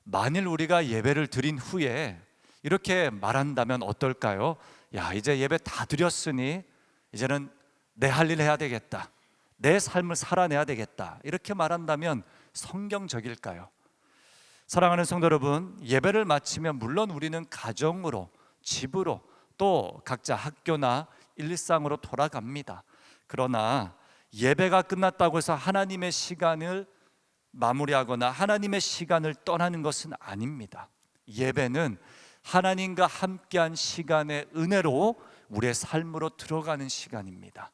만일 우리가 예배를 드린 후에 이렇게 말한다면 어떨까요? 야, 이제 예배 다 드렸으니 이제는 내 할 일 해야 되겠다, 내 삶을 살아내야 되겠다, 이렇게 말한다면 성경적일까요? 사랑하는 성도 여러분, 예배를 마치면 물론 우리는 가정으로, 집으로, 또 각자 학교나 일상으로 돌아갑니다. 그러나 예배가 끝났다고 해서 하나님의 시간을 마무리하거나 하나님의 시간을 떠나는 것은 아닙니다. 예배는 하나님과 함께한 시간의 은혜로 우리의 삶으로 들어가는 시간입니다.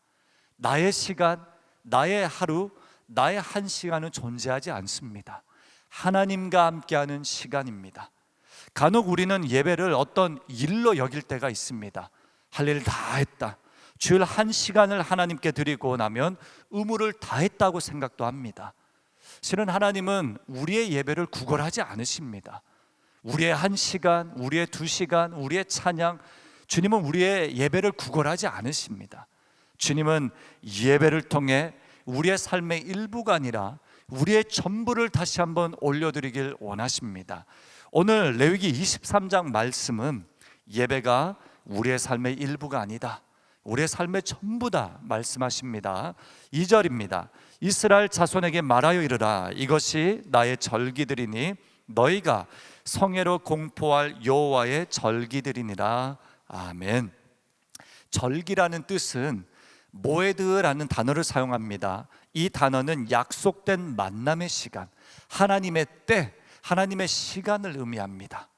나의 시간, 나의 하루, 나의 한 시간은 존재하지 않습니다. 하나님과 함께하는 시간입니다. 간혹 우리는 예배를 어떤 일로 여길 때가 있습니다. 할 일 다 했다, 주일 한 시간을 하나님께 드리고 나면 의무를 다 했다고 생각도 합니다. 실은 하나님은 우리의 예배를 구걸하지 않으십니다. 우리의 한 시간, 우리의 두 시간, 우리의 찬양, 주님은 우리의 예배를 구걸하지 않으십니다. 주님은 예배를 통해 우리의 삶의 일부가 아니라 우리의 전부를 다시 한번 올려드리길 원하십니다. 오늘 레위기 23장 말씀은 예배가 우리의 삶의 일부가 아니다, 우리의 삶의 전부다 말씀하십니다. 2절입니다. 이스라엘 자손에게 말하여 이르라, 이것이 나의 절기들이니 너희가 성회로 공포할 여호와의 절기들이니라. 아멘. 절기라는 뜻은 모에드라는 단어를 사용합니다. 이 단어는 약속된 만남의 시간, 하나님의 때, 하나님의 시간을 의미합니다.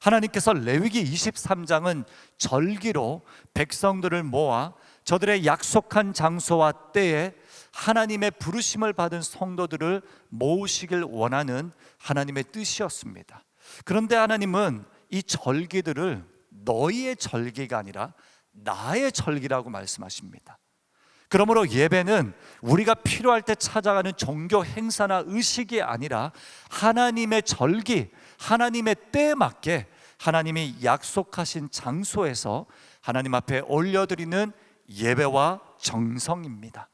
하나님께서 레위기 23장은 절기로 백성들을 모아 저들의 약속한 장소와 때에 하나님의 부르심을 받은 성도들을 모으시길 원하는 하나님의 뜻이었습니다. 그런데 하나님은 이 절기들을 너희의 절기가 아니라 나의 절기라고 말씀하십니다. 그러므로 예배는 우리가 필요할 때 찾아가는 종교 행사나 의식이 아니라 하나님의 절기, 하나님의 때에 맞게 하나님이 약속하신 장소에서 하나님 앞에 올려드리는 예배와 정성입니다.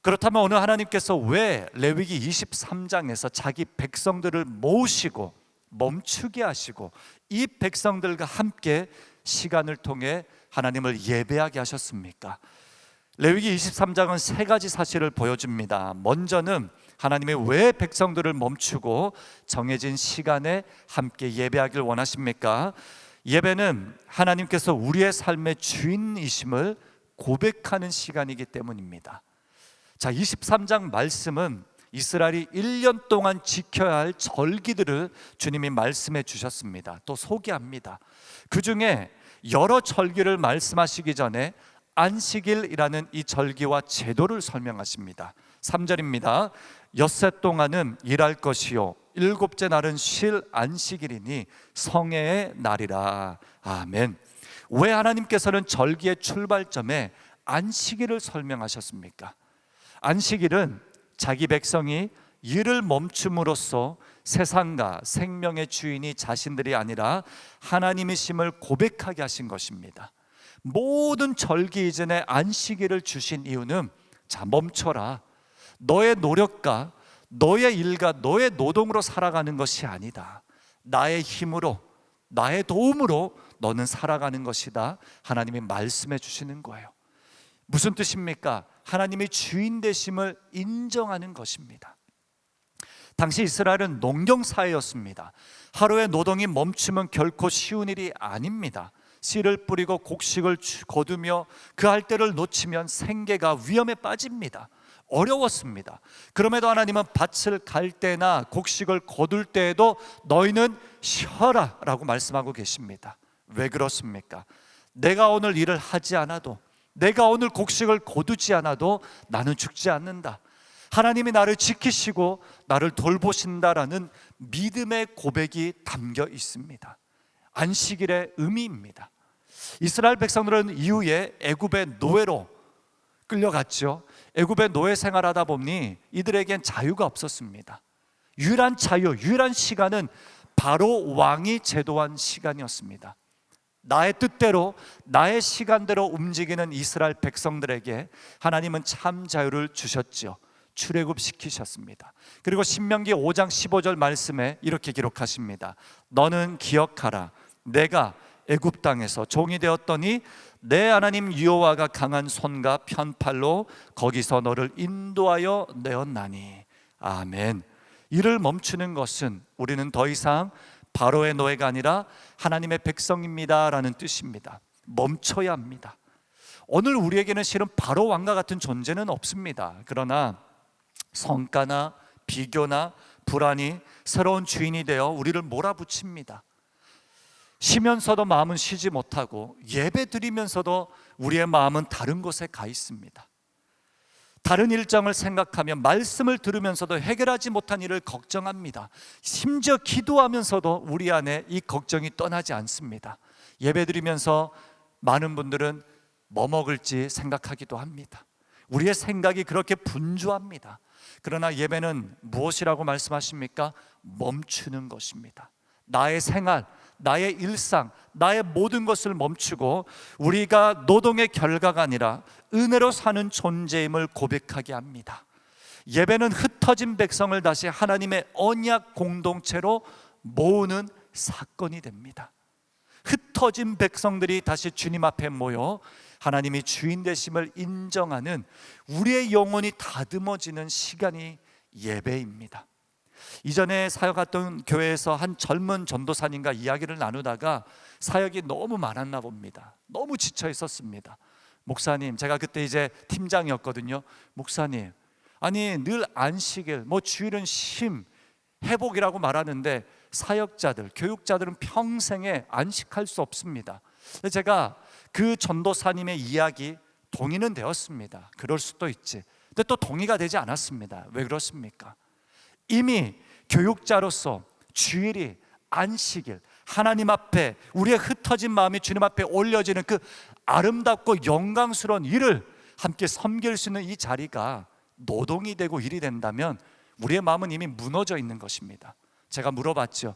그렇다면 오늘 하나님께서 왜 레위기 23장에서 자기 백성들을 모으시고 멈추게 하시고 이 백성들과 함께 시간을 통해 하나님을 예배하게 하셨습니까? 레위기 23장은 세 가지 사실을 보여줍니다. 먼저는 하나님이 왜 백성들을 멈추고 정해진 시간에 함께 예배하길 원하십니까? 예배는 하나님께서 우리의 삶의 주인이심을 고백하는 시간이기 때문입니다. 자, 23장 말씀은 이스라엘이 1년 동안 지켜야 할 절기들을 주님이 말씀해 주셨습니다. 또 소개합니다. 그 중에 여러 절기를 말씀하시기 전에 안식일이라는 이 절기와 제도를 설명하십니다. 3절입니다. 엿새 동안은 일할 것이요 일곱째 날은 쉴 안식일이니 성회의 날이라. 아멘. 왜 하나님께서는 절기의 출발점에 안식일을 설명하셨습니까? 안식일은 자기 백성이 일을 멈춤으로써 세상과 생명의 주인이 자신들이 아니라 하나님이심을 고백하게 하신 것입니다. 모든 절기 이전에 안식일을 주신 이유는 자, 멈춰라, 너의 노력과 너의 일과 너의 노동으로 살아가는 것이 아니다, 나의 힘으로 나의 도움으로 너는 살아가는 것이다, 하나님이 말씀해 주시는 거예요. 무슨 뜻입니까? 하나님의 주인 되심을 인정하는 것입니다. 당시 이스라엘은 농경사회였습니다. 하루의 노동이 멈추면 결코 쉬운 일이 아닙니다. 씨를 뿌리고 곡식을 거두며 그 할 때를 놓치면 생계가 위험에 빠집니다. 어려웠습니다. 그럼에도 하나님은 밭을 갈 때나 곡식을 거둘 때에도 너희는 쉬어라 라고 말씀하고 계십니다. 왜 그렇습니까? 내가 오늘 일을 하지 않아도, 내가 오늘 곡식을 거두지 않아도 나는 죽지 않는다, 하나님이 나를 지키시고 나를 돌보신다라는 믿음의 고백이 담겨 있습니다. 안식일의 의미입니다. 이스라엘 백성들은 이후에 애굽의 노예로 끌려갔죠. 애굽의 노예 생활하다 보니 이들에겐 자유가 없었습니다. 유일한 자유, 유일한 시간은 바로 왕이 제도한 시간이었습니다. 나의 뜻대로 나의 시간대로 움직이는 이스라엘 백성들에게 하나님은 참 자유를 주셨죠. 출애굽시키셨습니다. 그리고 신명기 5장 15절 말씀에 이렇게 기록하십니다. 너는 기억하라. 내가 애굽 땅에서 종이 되었더니 내 하나님 여호와가 강한 손과 편팔로 거기서 너를 인도하여 내었나니. 아멘. 이를 멈추는 것은 우리는 더 이상 바로의 노예가 아니라 하나님의 백성입니다 라는 뜻입니다. 멈춰야 합니다. 오늘 우리에게는 실은 바로 왕과 같은 존재는 없습니다. 그러나 성과나 비교나 불안이 새로운 주인이 되어 우리를 몰아붙입니다. 쉬면서도 마음은 쉬지 못하고 예배 드리면서도 우리의 마음은 다른 곳에 가 있습니다. 다른 일정을 생각하며 말씀을 들으면서도 해결하지 못한 일을 걱정합니다. 심지어 기도하면서도 우리 안에 이 걱정이 떠나지 않습니다. 예배 드리면서 많은 분들은 뭐 먹을지 생각하기도 합니다. 우리의 생각이 그렇게 분주합니다. 그러나 예배는 무엇이라고 말씀하십니까? 멈추는 것입니다. 나의 생활, 나의 일상, 나의 모든 것을 멈추고 우리가 노동의 결과가 아니라 은혜로 사는 존재임을 고백하게 합니다. 예배는 흩어진 백성을 다시 하나님의 언약 공동체로 모으는 사건이 됩니다. 흩어진 백성들이 다시 주님 앞에 모여 하나님이 주인 되심을 인정하는 우리의 영혼이 다듬어지는 시간이 예배입니다. 이전에 사역했던 교회에서 한 젊은 전도사님과 이야기를 나누다가 사역이 너무 많았나 봅니다. 너무 지쳐 있었습니다. 목사님, 제가 그때 이제 팀장이었거든요. 목사님, 아니 늘 안식일, 주일은 쉼, 회복이라고 말하는데 사역자들, 교육자들은 평생에 안식할 수 없습니다. 제가 그 전도사님의 이야기 동의는 되었습니다. 그럴 수도 있지. 근데 또 동의가 되지 않았습니다. 왜 그렇습니까? 이미 교육자로서 주일이, 안식일, 하나님 앞에 우리의 흩어진 마음이 주님 앞에 올려지는 그 아름답고 영광스러운 일을 함께 섬길 수 있는 이 자리가 노동이 되고 일이 된다면 우리의 마음은 이미 무너져 있는 것입니다. 제가 물어봤죠.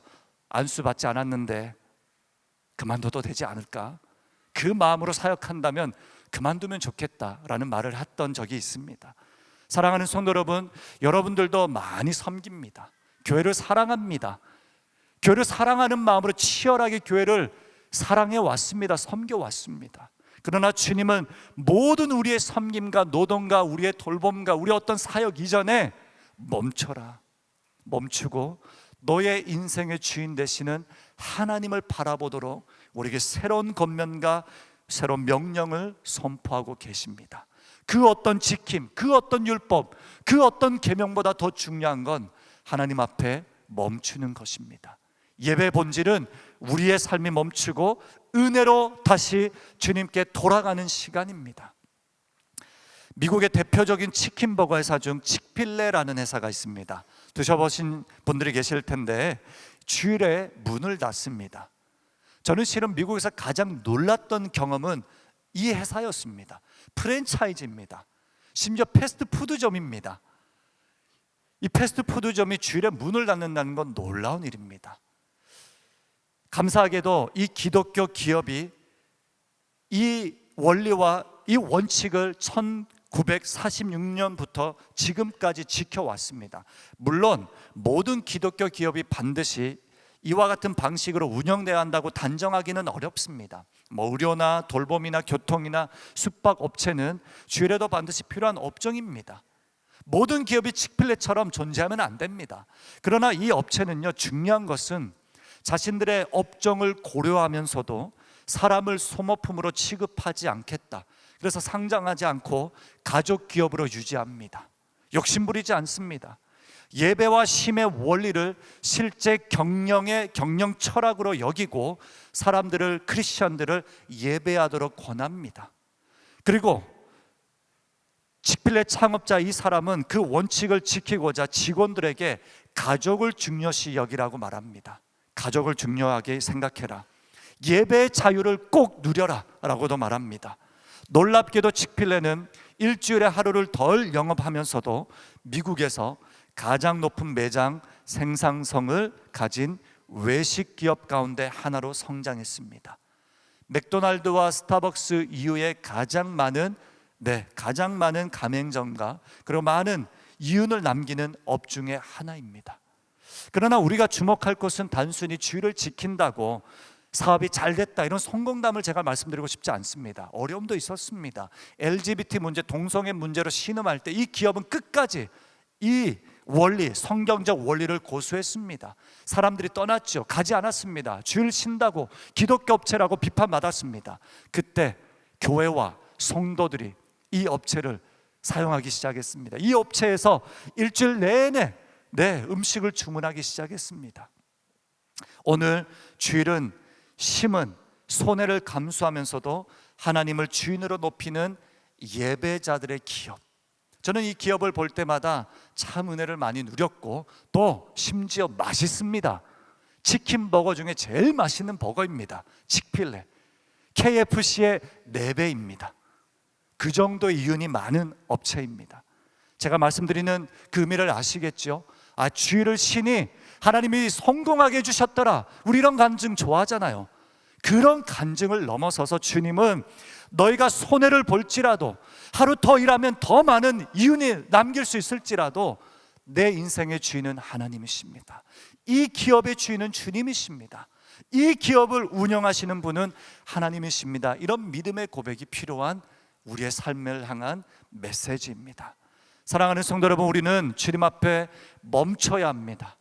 안수 받지 않았는데 그만둬도 되지 않을까? 그 마음으로 사역한다면 그만두면 좋겠다라는 말을 했던 적이 있습니다. 사랑하는 성도 여러분, 여러분들도 많이 섬깁니다. 교회를 사랑합니다. 교회를 사랑하는 마음으로 치열하게 교회를 사랑해 왔습니다. 섬겨 왔습니다. 그러나 주님은 모든 우리의 섬김과 노동과 우리의 돌봄과 우리의 어떤 사역 이전에 멈춰라, 멈추고 너의 인생의 주인 되시는 하나님을 바라보도록 우리에게 새로운 권면과 새로운 명령을 선포하고 계십니다. 그 어떤 지킴, 그 어떤 율법, 그 어떤 계명보다 더 중요한 건 하나님 앞에 멈추는 것입니다. 예배 본질은 우리의 삶이 멈추고 은혜로 다시 주님께 돌아가는 시간입니다. 미국의 대표적인 치킨버거 회사 중 칙필레라는 회사가 있습니다. 드셔보신 분들이 계실 텐데 주일에 문을 닫습니다. 저는 실은 미국에서 가장 놀랐던 경험은 이 회사였습니다. 프랜차이즈입니다. 심지어 패스트푸드점입니다. 이 패스트푸드점이 주일에 문을 닫는다는 건 놀라운 일입니다. 감사하게도 이 기독교 기업이 이 원리와 이 원칙을 1946년부터 지금까지 지켜왔습니다. 물론 모든 기독교 기업이 반드시 이와 같은 방식으로 운영돼야 한다고 단정하기는 어렵습니다. 의료나 돌봄이나 교통이나 숙박업체는 주일에도 반드시 필요한 업종입니다. 모든 기업이 칙필레처럼 존재하면 안 됩니다. 그러나 이 업체는요, 중요한 것은 자신들의 업종을 고려하면서도 사람을 소모품으로 취급하지 않겠다. 그래서 상장하지 않고 가족 기업으로 유지합니다. 욕심부리지 않습니다. 예배와 쉼의 원리를 실제 경영 철학으로 여기고 사람들을, 크리스천들을 예배하도록 권합니다. 그리고 칙필레 창업자 이 사람은 그 원칙을 지키고자 직원들에게 가족을 중요시 여기라고 말합니다. 가족을 중요하게 생각해라. 예배의 자유를 꼭 누려라 라고도 말합니다. 놀랍게도 칙필레는 일주일에 하루를 덜 영업하면서도 미국에서 가장 높은 매장 생산성을 가진 외식 기업 가운데 하나로 성장했습니다. 맥도날드와 스타벅스 이후에 가장 많은 가맹점과 그리고 많은 이윤을 남기는 업 중에 하나입니다. 그러나 우리가 주목할 것은 단순히 주의를 지킨다고 사업이 잘 됐다 이런 성공담을 제가 말씀드리고 싶지 않습니다. 어려움도 있었습니다. LGBT 문제, 동성애 문제로 신음할 때 이 기업은 끝까지 이 원리, 성경적 원리를 고수했습니다. 사람들이 떠났죠. 가지 않았습니다. 주일 신다고 기독교 업체라고 비판받았습니다. 그때 교회와 성도들이 이 업체를 사용하기 시작했습니다. 이 업체에서 일주일 내내 음식을 주문하기 시작했습니다. 오늘 주일은 심은 손해를 감수하면서도 하나님을 주인으로 높이는 예배자들의 기업. 저는 이 기업을 볼 때마다 참 은혜를 많이 누렸고 또 심지어 맛있습니다. 치킨 버거 중에 제일 맛있는 버거입니다. 칙필레. KFC의 4배입니다. 그 정도의 이윤이 많은 업체입니다. 제가 말씀드리는 그 의미를 아시겠죠? 주일을 신이 하나님이 성공하게 해주셨더라. 우리 이런 간증 좋아하잖아요. 그런 간증을 넘어서서 주님은 너희가 손해를 볼지라도 하루 더 일하면 더 많은 이윤이 남길 수 있을지라도 내 인생의 주인은 하나님이십니다. 이 기업의 주인은 주님이십니다. 이 기업을 운영하시는 분은 하나님이십니다. 이런 믿음의 고백이 필요한 우리의 삶을 향한 메시지입니다. 사랑하는 성도 여러분, 우리는 주님 앞에 멈춰야 합니다.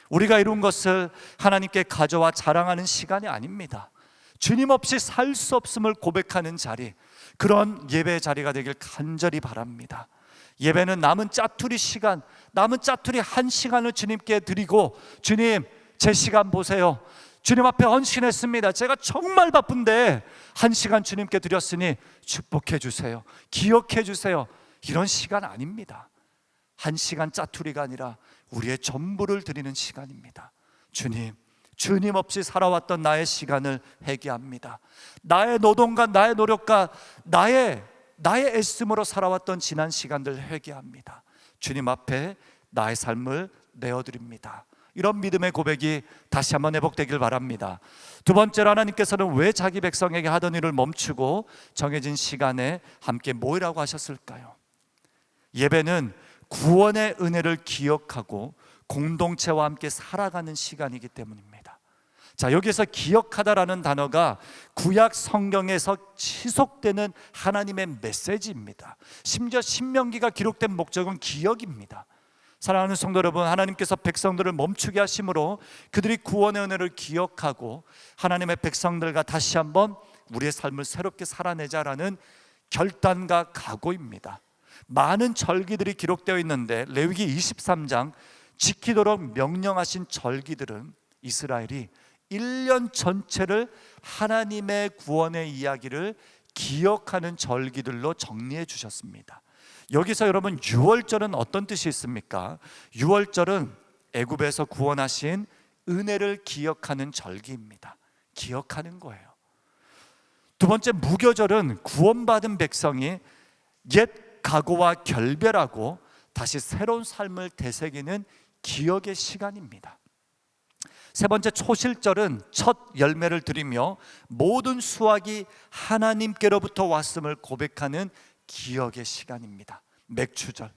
우리가 이룬 것을 하나님께 가져와 자랑하는 시간이 아닙니다. 주님 없이 살 수 없음을 고백하는 자리, 그런 예배의 자리가 되길 간절히 바랍니다. 예배는 남은 짜투리 시간, 남은 짜투리 1시간을 주님께 드리고, 주님 제 시간 보세요. 주님 앞에 헌신했습니다. 제가 정말 바쁜데 1시간 주님께 드렸으니 축복해 주세요, 기억해 주세요. 이런 시간 아닙니다. 1시간 짜투리가 아니라 우리의 전부를 드리는 시간입니다. 주님 없이 살아왔던 나의 시간을 회개합니다. 나의 노동과 나의 노력과 나의 애씀으로 살아왔던 지난 시간들 회개합니다. 주님 앞에 나의 삶을 내어드립니다. 이런 믿음의 고백이 다시 한번 회복되길 바랍니다. 두 번째로, 하나님께서는 왜 자기 백성에게 하던 일을 멈추고 정해진 시간에 함께 모이라고 하셨을까요? 예배는 구원의 은혜를 기억하고 공동체와 함께 살아가는 시간이기 때문입니다. 자, 여기서 기억하다라는 단어가 구약 성경에서 지속되는 하나님의 메시지입니다. 심지어 신명기가 기록된 목적은 기억입니다. 사랑하는 성도 여러분, 하나님께서 백성들을 멈추게 하심으로 그들이 구원의 은혜를 기억하고 하나님의 백성들과 다시 한번 우리의 삶을 새롭게 살아내자라는 결단과 각오입니다. 많은 절기들이 기록되어 있는데 레위기 23장 지키도록 명령하신 절기들은 이스라엘이 1년 전체를 하나님의 구원의 이야기를 기억하는 절기들로 정리해 주셨습니다. 여기서 여러분, 유월절은 어떤 뜻이 있습니까? 유월절은 애굽에서 구원하신 은혜를 기억하는 절기입니다. 기억하는 거예요. 두 번째, 무교절은 구원받은 백성이 옛 각오와 결별하고 다시 새로운 삶을 되새기는 기억의 시간입니다. 세 번째, 초실절은 첫 열매를 드리며 모든 수확이 하나님께로부터 왔음을 고백하는 기억의 시간입니다. 맥추절.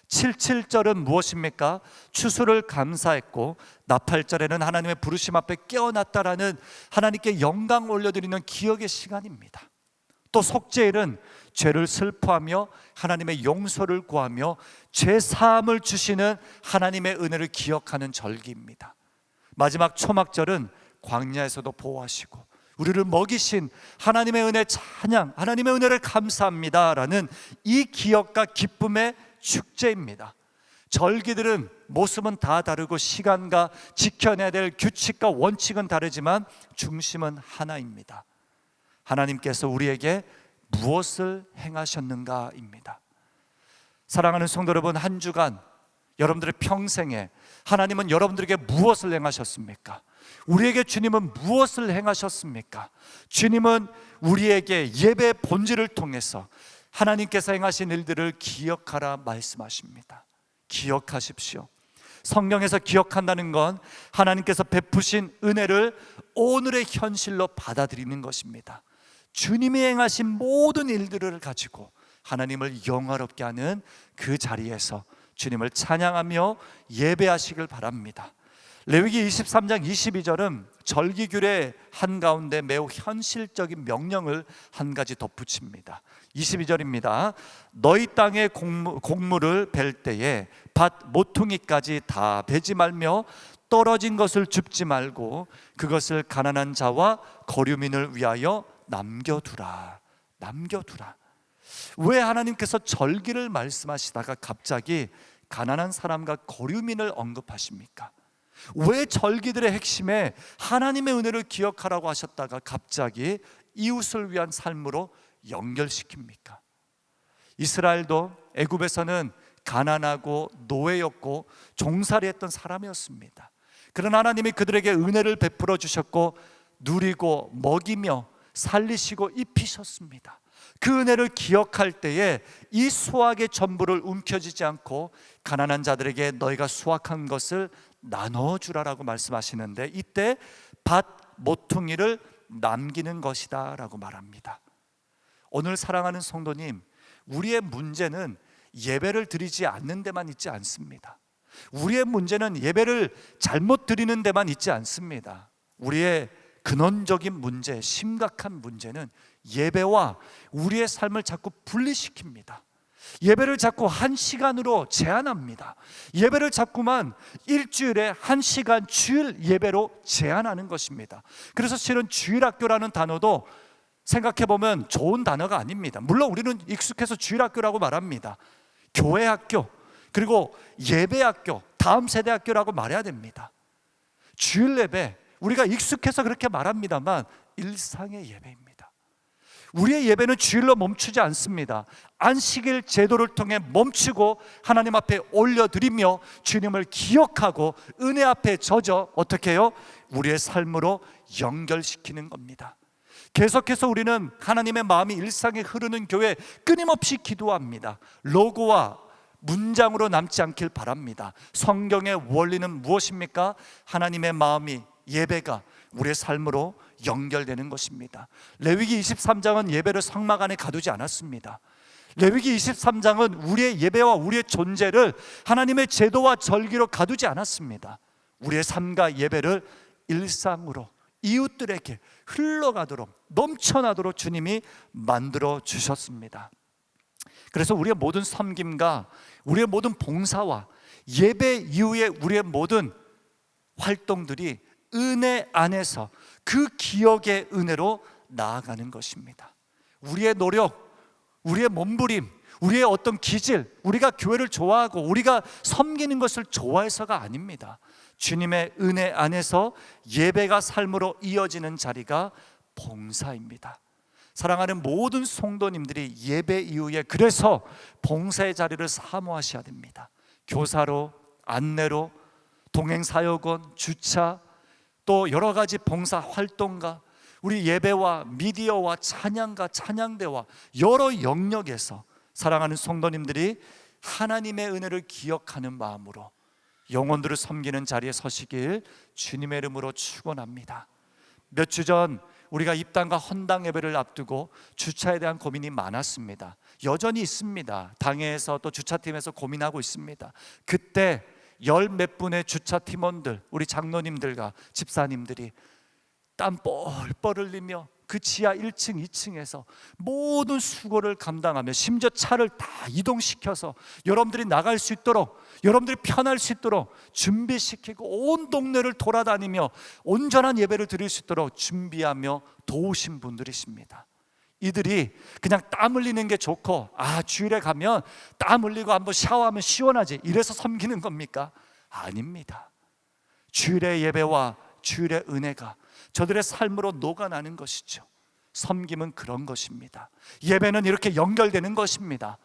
77절은 무엇입니까? 추수를 감사했고 나팔절에는 하나님의 부르심 앞에 깨어났다라는 하나님께 영광 올려드리는 기억의 시간입니다. 또 속죄일은 죄를 슬퍼하며 하나님의 용서를 구하며 죄 사함을 주시는 하나님의 은혜를 기억하는 절기입니다. 마지막 초막절은 광야에서도 보호하시고 우리를 먹이신 하나님의 은혜 찬양, 하나님의 은혜를 감사합니다라는 이 기억과 기쁨의 축제입니다. 절기들은 모습은 다 다르고 시간과 지켜내야 될 규칙과 원칙은 다르지만 중심은 하나입니다. 하나님께서 우리에게 무엇을 행하셨는가입니다. 사랑하는 성도 여러분, 한 주간 여러분들의 평생에 하나님은 여러분들에게 무엇을 행하셨습니까? 우리에게 주님은 무엇을 행하셨습니까? 주님은 우리에게 예배의 본질을 통해서 하나님께서 행하신 일들을 기억하라 말씀하십니다. 기억하십시오. 성경에서 기억한다는 건 하나님께서 베푸신 은혜를 오늘의 현실로 받아들이는 것입니다. 주님이 행하신 모든 일들을 가지고 하나님을 영화롭게 하는 그 자리에서 주님을 찬양하며 예배하시길 바랍니다. 레위기 23장 22절은 절기규례 한가운데 매우 현실적인 명령을 한 가지 덧붙입니다. 22절입니다. 너희 땅의 곡물을 벨 때에 밭 모퉁이까지 다 베지 말며 떨어진 것을 줍지 말고 그것을 가난한 자와 거류민을 위하여 남겨두라. 왜 하나님께서 절기를 말씀하시다가 갑자기 가난한 사람과 거류민을 언급하십니까? 왜 절기들의 핵심에 하나님의 은혜를 기억하라고 하셨다가 갑자기 이웃을 위한 삶으로 연결시킵니까? 이스라엘도 애굽에서는 가난하고 노예였고 종살이 했던 사람이었습니다. 그러나 하나님이 그들에게 은혜를 베풀어 주셨고 누리고 먹이며 살리시고 입히셨습니다. 그 은혜를 기억할 때에 이 수확의 전부를 움켜쥐지 않고 가난한 자들에게 너희가 수확한 것을 나눠주라라고 말씀하시는데, 이때 밭 모퉁이를 남기는 것이다 라고 말합니다. 오늘 사랑하는 성도님, 우리의 문제는 예배를 드리지 않는 데만 있지 않습니다. 우리의 문제는 예배를 잘못 드리는 데만 있지 않습니다. 우리의 근원적인 문제, 심각한 문제는 예배와 우리의 삶을 자꾸 분리시킵니다. 예배를 자꾸 1시간으로 제한합니다. 예배를 자꾸만 일주일에 1시간 주일 예배로 제한하는 것입니다. 그래서 실은 주일학교라는 단어도 생각해보면 좋은 단어가 아닙니다. 물론 우리는 익숙해서 주일학교라고 말합니다. 교회학교, 그리고 예배학교, 다음 세대 학교라고 말해야 됩니다. 주일 예배, 우리가 익숙해서 그렇게 말합니다만 일상의 예배입니다. 우리의 예배는 주일로 멈추지 않습니다. 안식일 제도를 통해 멈추고 하나님 앞에 올려드리며 주님을 기억하고 은혜 앞에 젖어 어떻게 해요? 우리의 삶으로 연결시키는 겁니다. 계속해서 우리는 하나님의 마음이 일상에 흐르는 교회 끊임없이 기도합니다. 로고와 문장으로 남지 않길 바랍니다. 성경의 원리는 무엇입니까? 하나님의 마음이, 예배가 우리의 삶으로 연결되는 것입니다. 레위기 23장은 예배를 성막 안에 가두지 않았습니다. 레위기 23장은 우리의 예배와 우리의 존재를 하나님의 제도와 절기로 가두지 않았습니다. 우리의 삶과 예배를 일상으로 이웃들에게 흘러가도록, 넘쳐나도록 주님이 만들어 주셨습니다. 그래서 우리의 모든 섬김과 우리의 모든 봉사와 예배 이후에 우리의 모든 활동들이 은혜 안에서 그 기억의 은혜로 나아가는 것입니다. 우리의 노력, 우리의 몸부림, 우리의 어떤 기질, 우리가 교회를 좋아하고 우리가 섬기는 것을 좋아해서가 아닙니다. 주님의 은혜 안에서 예배가 삶으로 이어지는 자리가 봉사입니다. 사랑하는 모든 성도님들이 예배 이후에 그래서 봉사의 자리를 사모하셔야 됩니다. 교사로, 안내로, 동행사역원, 주차, 또 여러 가지 봉사 활동가, 우리 예배와 미디어와 찬양가, 찬양대와 여러 영역에서 사랑하는 성도님들이 하나님의 은혜를 기억하는 마음으로 영혼들을 섬기는 자리에 서시길 주님의 이름으로 축원합니다. 몇 주 전 우리가 입당과 헌당 예배를 앞두고 주차에 대한 고민이 많았습니다. 여전히 있습니다. 당회에서 또 주차팀에서 고민하고 있습니다. 그때 열 몇 분의 주차 팀원들, 우리 장로님들과 집사님들이 땀 뻘뻘 흘리며 그 지하 1층, 2층에서 모든 수고를 감당하며 심지어 차를 다 이동시켜서 여러분들이 나갈 수 있도록, 여러분들이 편할 수 있도록 준비시키고 온 동네를 돌아다니며 온전한 예배를 드릴 수 있도록 준비하며 도우신 분들이십니다. 이들이 그냥 땀 흘리는 게 좋고, 주일에 가면 땀 흘리고 한번 샤워하면 시원하지, 이래서 섬기는 겁니까? 아닙니다. 주일의 예배와 주일의 은혜가 저들의 삶으로 녹아나는 것이죠. 섬김은 그런 것입니다. 예배는 이렇게 연결되는 것입니다.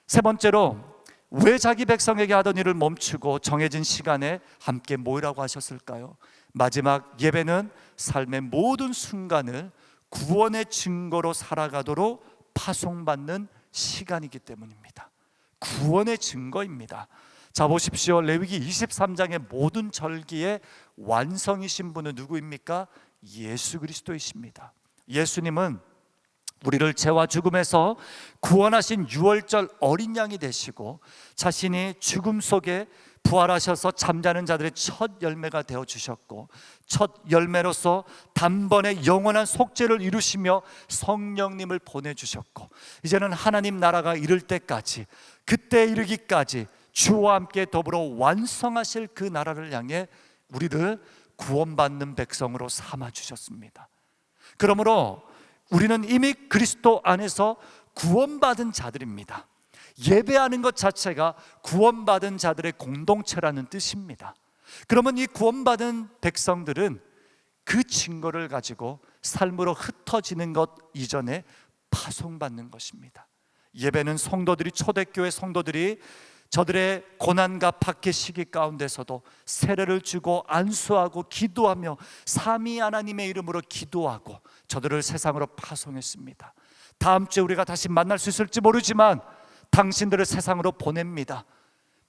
세 번째로, 왜 자기 백성에게 하던 일을 멈추고 정해진 시간에 함께 모이라고 하셨을까요? 마지막 예배는 삶의 모든 순간을 구원의 증거로 살아가도록 파송받는 시간이기 때문입니다. 구원의 증거입니다. 자, 보십시오. 레위기 23장의 모든 절기의 완성이신 분은 누구입니까? 예수 그리스도이십니다. 예수님은 우리를 죄와 죽음에서 구원하신 유월절 어린 양이 되시고 자신이 죽음 속에 부활하셔서 잠자는 자들의 첫 열매가 되어 주셨고 첫 열매로서 단번에 영원한 속죄를 이루시며 성령님을 보내주셨고 이제는 하나님 나라가 이를 때까지 그때 이르기까지 주와 함께 더불어 완성하실 그 나라를 향해 우리를 구원받는 백성으로 삼아주셨습니다. 그러므로 우리는 이미 그리스도 안에서 구원받은 자들입니다. 예배하는 것 자체가 구원받은 자들의 공동체라는 뜻입니다. 그러면 이 구원받은 백성들은 그 증거를 가지고 삶으로 흩어지는 것 이전에 파송받는 것입니다. 예배는 성도들이, 초대교회 성도들이 저들의 고난과 박해 시기 가운데서도 세례를 주고 안수하고 기도하며 삼위 하나님의 이름으로 기도하고 저들을 세상으로 파송했습니다. 다음 주에 우리가 다시 만날 수 있을지 모르지만 당신들을 세상으로 보냅니다.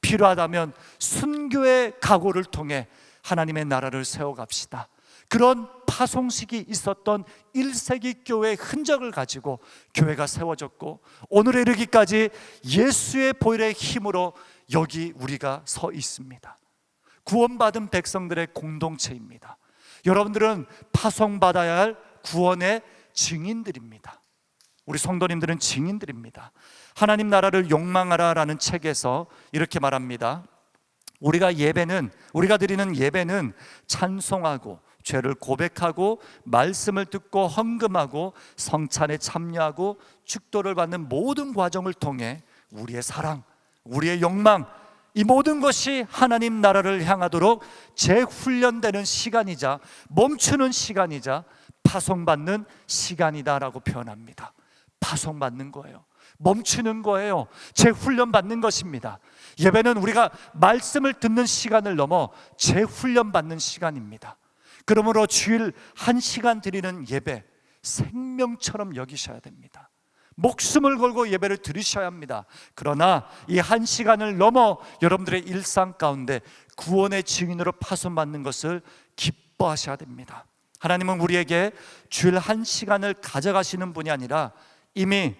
필요하다면 순교의 각오를 통해 하나님의 나라를 세워갑시다. 그런 파송식이 있었던 1세기 교회의 흔적을 가지고 교회가 세워졌고 오늘에 이르기까지 예수의 보혈의 힘으로 여기 우리가 서 있습니다. 구원받은 백성들의 공동체입니다. 여러분들은 파송받아야 할 구원의 증인들입니다. 우리 성도님들은 증인들입니다. 하나님 나라를 욕망하라라는 책에서 이렇게 말합니다. 우리가 드리는 예배는 찬송하고 죄를 고백하고 말씀을 듣고 헌금하고 성찬에 참여하고 축도를 받는 모든 과정을 통해 우리의 사랑, 우리의 욕망, 이 모든 것이 하나님 나라를 향하도록 재훈련되는 시간이자 멈추는 시간이자 파송받는 시간이다라고 표현합니다. 파송받는 거예요. 멈추는 거예요. 재훈련받는 것입니다. 예배는 우리가 말씀을 듣는 시간을 넘어 재훈련받는 시간입니다. 그러므로 주일 1시간 드리는 예배 생명처럼 여기셔야 됩니다. 목숨을 걸고 예배를 드리셔야 합니다. 그러나 이 1시간을 넘어 여러분들의 일상 가운데 구원의 증인으로 파송받는 것을 기뻐하셔야 됩니다. 하나님은 우리에게 주일 1시간을 가져가시는 분이 아니라 이미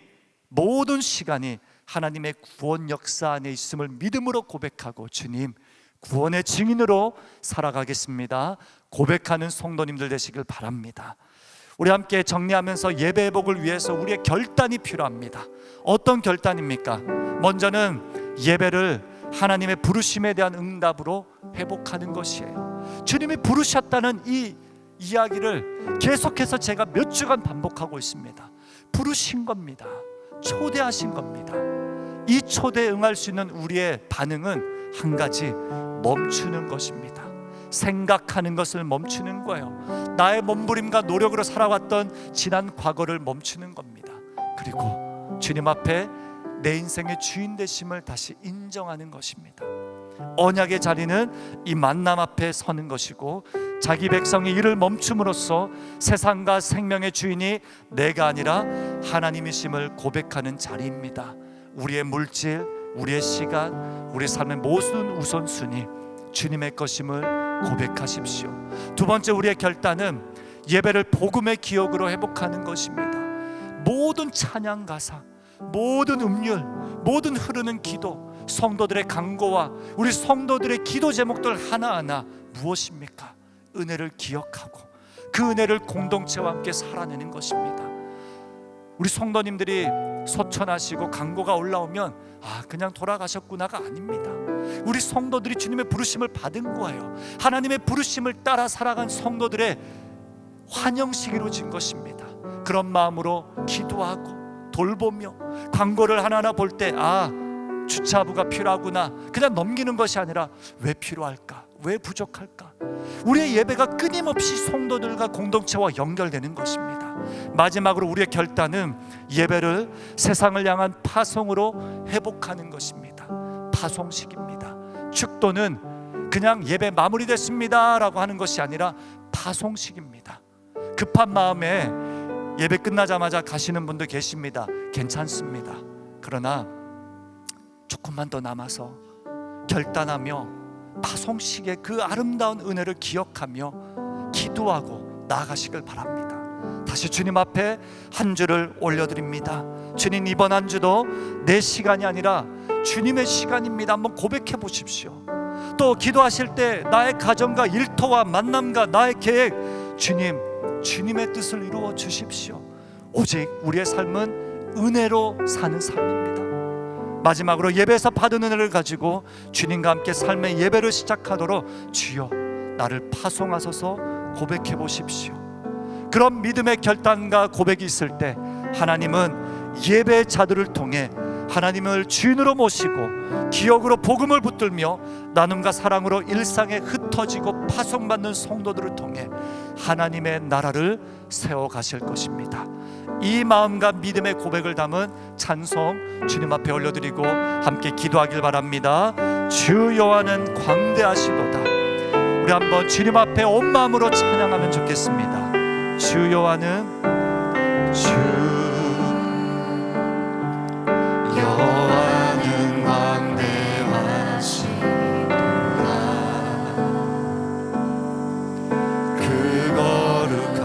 모든 시간이 하나님의 구원 역사 안에 있음을 믿음으로 고백하고 주님 구원의 증인으로 살아가겠습니다 고백하는 성도님들 되시길 바랍니다. 우리 함께 정리하면서 예배 회복을 위해서 우리의 결단이 필요합니다. 어떤 결단입니까? 먼저는 예배를 하나님의 부르심에 대한 응답으로 회복하는 것이에요. 주님이 부르셨다는 이 이야기를 계속해서 제가 몇 주간 반복하고 있습니다. 부르신 겁니다. 초대하신 겁니다. 이 초대에 응할 수 있는 우리의 반응은 한 가지, 멈추는 것입니다. 생각하는 것을 멈추는 거예요. 나의 몸부림과 노력으로 살아왔던 지난 과거를 멈추는 겁니다. 그리고 주님 앞에 내 인생의 주인 되심을 다시 인정하는 것입니다. 언약의 자리는 이 만남 앞에 서는 것이고 자기 백성이 이를 멈춤으로써 세상과 생명의 주인이 내가 아니라 하나님이심을 고백하는 자리입니다. 우리의 물질, 우리의 시간, 우리 삶의 모든 우선순위 주님의 것임을 고백하십시오. 두 번째, 우리의 결단은 예배를 복음의 기억으로 회복하는 것입니다. 모든 찬양 가사, 모든 음률, 모든 흐르는 기도, 성도들의 간구와 우리 성도들의 기도 제목들 하나하나 무엇입니까? 은혜를 기억하고 그 은혜를 공동체와 함께 살아내는 것입니다. 우리 성도님들이 소천하시고 간구가 올라오면 그냥 돌아가셨구나가 아닙니다. 우리 성도들이 주님의 부르심을 받은 거예요. 하나님의 부르심을 따라 살아간 성도들의 환영식이 이루어진 것입니다. 그런 마음으로 기도하고 돌보며 광고를 하나하나 볼 때 주차부가 필요하구나 그냥 넘기는 것이 아니라 왜 필요할까? 왜 부족할까? 우리의 예배가 끊임없이 성도들과 공동체와 연결되는 것입니다. 마지막으로 우리의 결단은 예배를 세상을 향한 파송으로 회복하는 것입니다. 파송식입니다. 축도는 그냥 예배 마무리됐습니다 라고 하는 것이 아니라 파송식입니다. 급한 마음에 예배 끝나자마자 가시는 분도 계십니다. 괜찮습니다. 그러나 조금만 더 남아서 결단하며 파송식의 그 아름다운 은혜를 기억하며 기도하고 나아가시길 바랍니다. 다시 주님 앞에 한 주를 올려드립니다. 주님, 이번 한 주도 내 시간이 아니라 주님의 시간입니다. 한번 고백해 보십시오. 또 기도하실 때 나의 가정과 일터와 만남과 나의 계획, 주님의 뜻을 이루어 주십시오. 오직 우리의 삶은 은혜로 사는 삶입니다. 마지막으로 예배에서 받은 은혜를 가지고 주님과 함께 삶의 예배를 시작하도록 주여 나를 파송하소서 고백해 보십시오. 그런 믿음의 결단과 고백이 있을 때 하나님은 예배자들을 통해 하나님을 주인으로 모시고 기억으로 복음을 붙들며 나눔과 사랑으로 일상에 흩어지고 파송받는 성도들을 통해 하나님의 나라를 세워가실 것입니다. 이 마음과 믿음의 고백을 담은 찬송 주님 앞에 올려드리고 함께 기도하길 바랍니다. 주 여호와는 광대하시도다. 우리 한번 주님 앞에 온 마음으로 찬양하면 좋겠습니다. 주 여호와는 주 여호와는 광대하시도다. 그 거룩한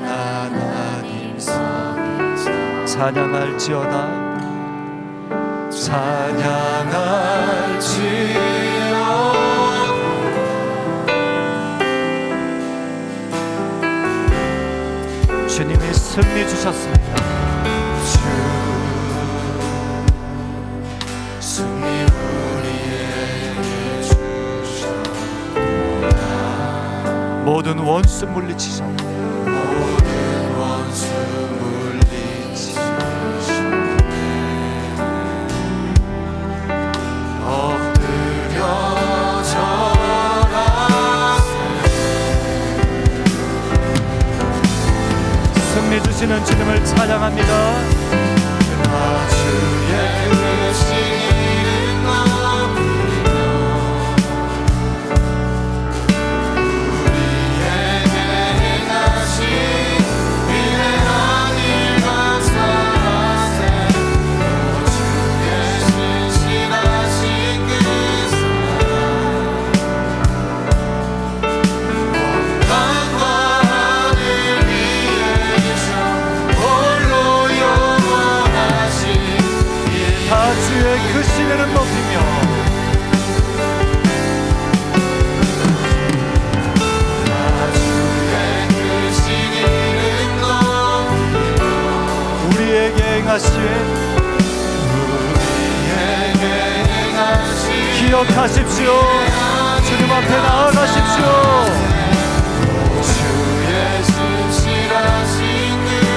하나님 성이자 찬양할지어다. 주님이 승리 주셨습니다. 승리 우리에게 주셨구나. 모든 원수 물리치셨네. 모든 원수 물리치셨네. 엎드려 절하세. 승리 주시는 주님을 찬양합니다. 주의 크신 이름 높이며 우리에게 행하신 위대한 일 감사하세. 주의 신실하신 그 사랑 땅과 하늘 위에 계셔 홀로 영원하신 다 주의 크신 이름 높이며 다 주의 크신 이름 높이며 우리에게 행하신 기억하십시오. 주님 앞에 나아가십시오. 주의 신실하신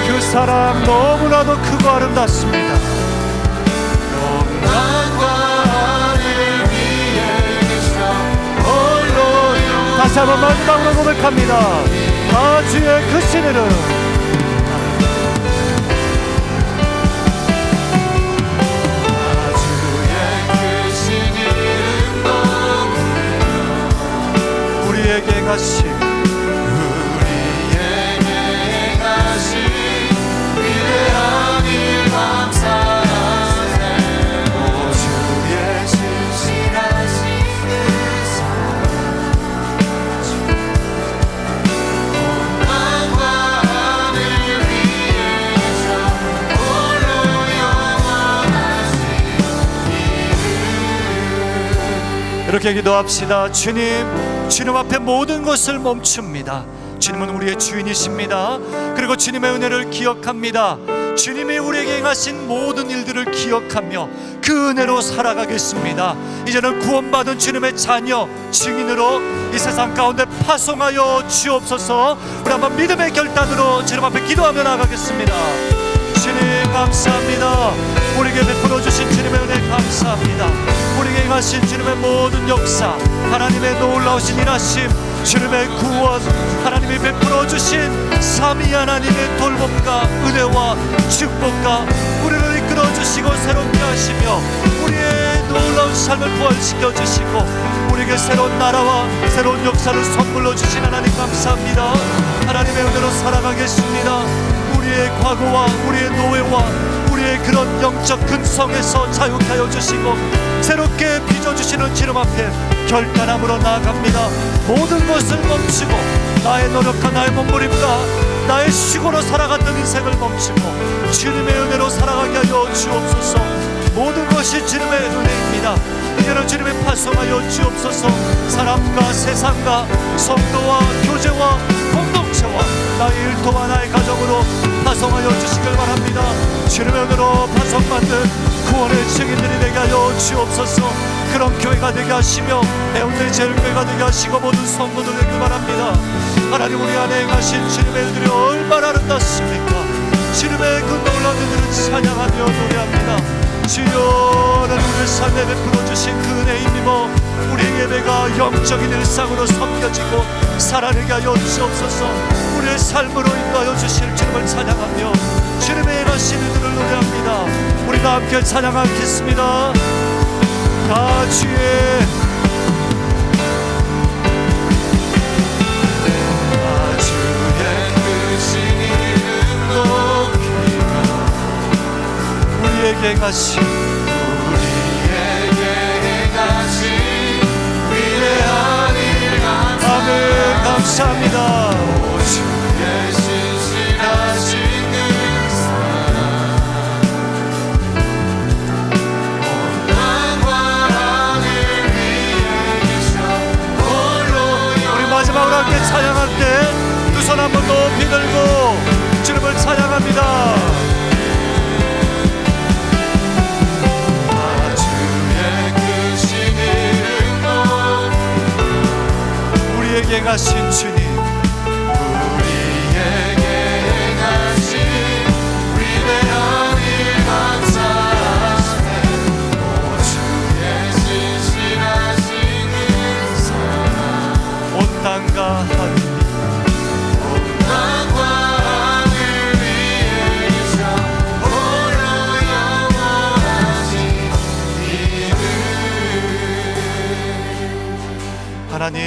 그 사랑 너무나도 크고 아름답습니다. 다시 한번 마지막으로 고백합니다. 다 주의 크신 이름. 우리에게 행하신 위대한 일 감사하세. 오 주의 신실하신 그 사랑 온 땅과 하늘 위에 계셔 홀로 영원하신 이름. 이렇게 기도합시다. 주님 앞에 모든 것을 멈춥니다. 주님은 우리의 주인이십니다. 그리고 주님의 은혜를 기억합니다. 주님이 우리에게 행하신 모든 일들을 기억하며 그 은혜로 살아가겠습니다. 이제는 구원받은 주님의 자녀, 증인으로 이 세상 가운데 파송하여 주옵소서. 우리 한번 믿음의 결단으로 주님 앞에 기도하며 나가겠습니다. 주님 감사합니다. 우리에게 베풀어 주신 주님의 은혜 감사합니다. 우리에게 행하신 주님의 모든 역사, 하나님의 놀라우신 일하심, 주님의 구원, 하나님이 베풀어 주신 삼위 하나님의 돌봄과 은혜와 축복과 우리를 이끌어 주시고 새롭게 하시며 우리의 놀라운 삶을 부활시켜 주시고 우리에게 새로운 나라와 새로운 역사를 선물로 주신 하나님 감사합니다. 하나님의 은혜로 살아가겠습니다. 우리의 과거와 우리의 노예와 우리의 그런 영적 근성에서 자유케 하여 주시고 새롭게 빚어주시는 주님 앞에 결단함으로 나아갑니다. 모든 것을 멈추고 나의 노력과 나의 몸부림과 나의 쉬고로 살아갔던 인생을 멈추고 주님의 은혜로 살아가게 하여 주옵소서. 모든 것이 주님의 은혜입니다. 이제는 주님의 파송하여 주옵소서. 사람과 세상과 성도와 교제와 공동체와 나의 일터와 나의 가정으로 파송하여 주시길 바랍니다. 주님의 은혜로 파송받는 구원의 증인들이 되게 하여 주옵소서. 그런 교회가 되게 하시며 애운의 제일교회가 되게 하시고 모든 성도들 되길 바랍니다. 하나님, 우리 안에 행하신 주님의 일들이 얼마나 아름답습니까? 주님의 그 놀라운 일들을 찬양하며 노래합니다. 주여, 나는 우리의 삶에 베풀어 주신 그 은혜에 힘입어 우리의 예배가 영적인 일상으로 섬겨지고 살아내게 하여 주옵소서. 우리의 삶으로 인도하여 주실 주님을 찬양하며 주님의 행하신 일들을 노래합니다. 우리 다 함께 찬양하겠습니다. 다 주의 우리에게 행하신 위대한 일 감사합니다. 아멘. 감사합니다. 오 주의 신실하신 그 사랑 온 땅과 하늘 위에 계셔 홀로 우리 마지막으로 함께 찬양할 때 두 손 한번 높이 들고 주님을 찬양합니다. 우리에게 행하신 주님, 우리에게 행하신 위대한 일 감사하시네. 오 주의 신실하신 그 사랑 온 땅과 하늘 온 땅과 하늘 위에 계셔 홀로 영원하신 이름. 하나님,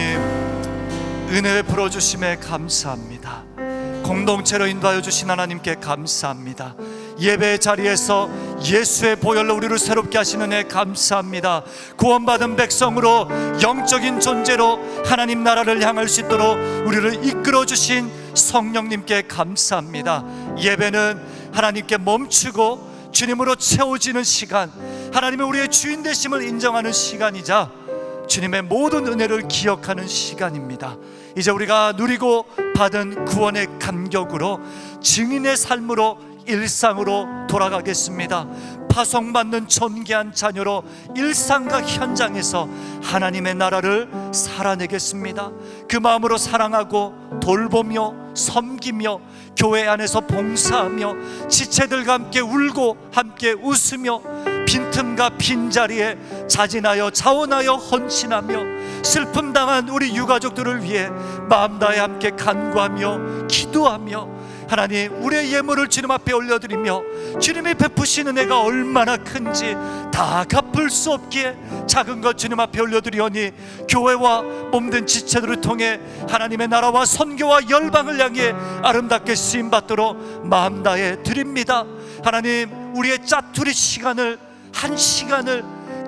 은혜 풀어주심에 감사합니다. 공동체로 인도하여 주신 하나님께 감사합니다. 예배 자리에서 예수의 보혈로 우리를 새롭게 하시는 애 감사합니다. 구원받은 백성으로 영적인 존재로 하나님 나라를 향할 수 있도록 우리를 이끌어 주신 성령님께 감사합니다. 예배는 하나님께 멈추고 주님으로 채워지는 시간, 하나님의 우리의 주인 되심을 인정하는 시간이자 주님의 모든 은혜를 기억하는 시간입니다. 이제 우리가 누리고 받은 구원의 감격으로 증인의 삶으로 일상으로 돌아가겠습니다. 파송받는 존귀한 자녀로 일상과 현장에서 하나님의 나라를 살아내겠습니다. 그 마음으로 사랑하고 돌보며 섬기며 교회 안에서 봉사하며 지체들과 함께 울고 함께 웃으며 빈틈과 빈자리에 자진하여 자원하여 헌신하며 슬픔 당한 우리 유가족들을 위해 마음 다해 함께 간구하며 기도하며 하나님, 우리의 예물을 주님 앞에 올려드리며 주님이 베푸시는 은혜가 얼마나 큰지 다 갚을 수 없기에 작은 것 주님 앞에 올려드리오니 교회와 몸된 지체들을 통해 하나님의 나라와 선교와 열방을 향해 아름답게 쓰임받도록 마음 다해 드립니다. 하나님, 우리의 짜투리 시간을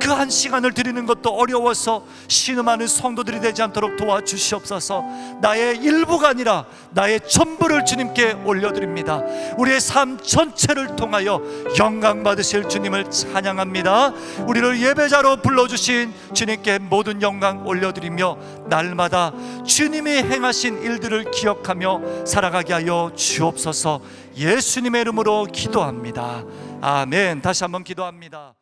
그 한 시간을 드리는 것도 어려워서 신음하는 성도들이 되지 않도록 도와주시옵소서. 나의 일부가 아니라 나의 전부를 주님께 올려드립니다. 우리의 삶 전체를 통하여 영광 받으실 주님을 찬양합니다. 우리를 예배자로 불러주신 주님께 모든 영광 올려드리며 날마다 주님이 행하신 일들을 기억하며 살아가게 하여 주옵소서. 예수님의 이름으로 기도합니다. 아멘. 다시 한번 기도합니다.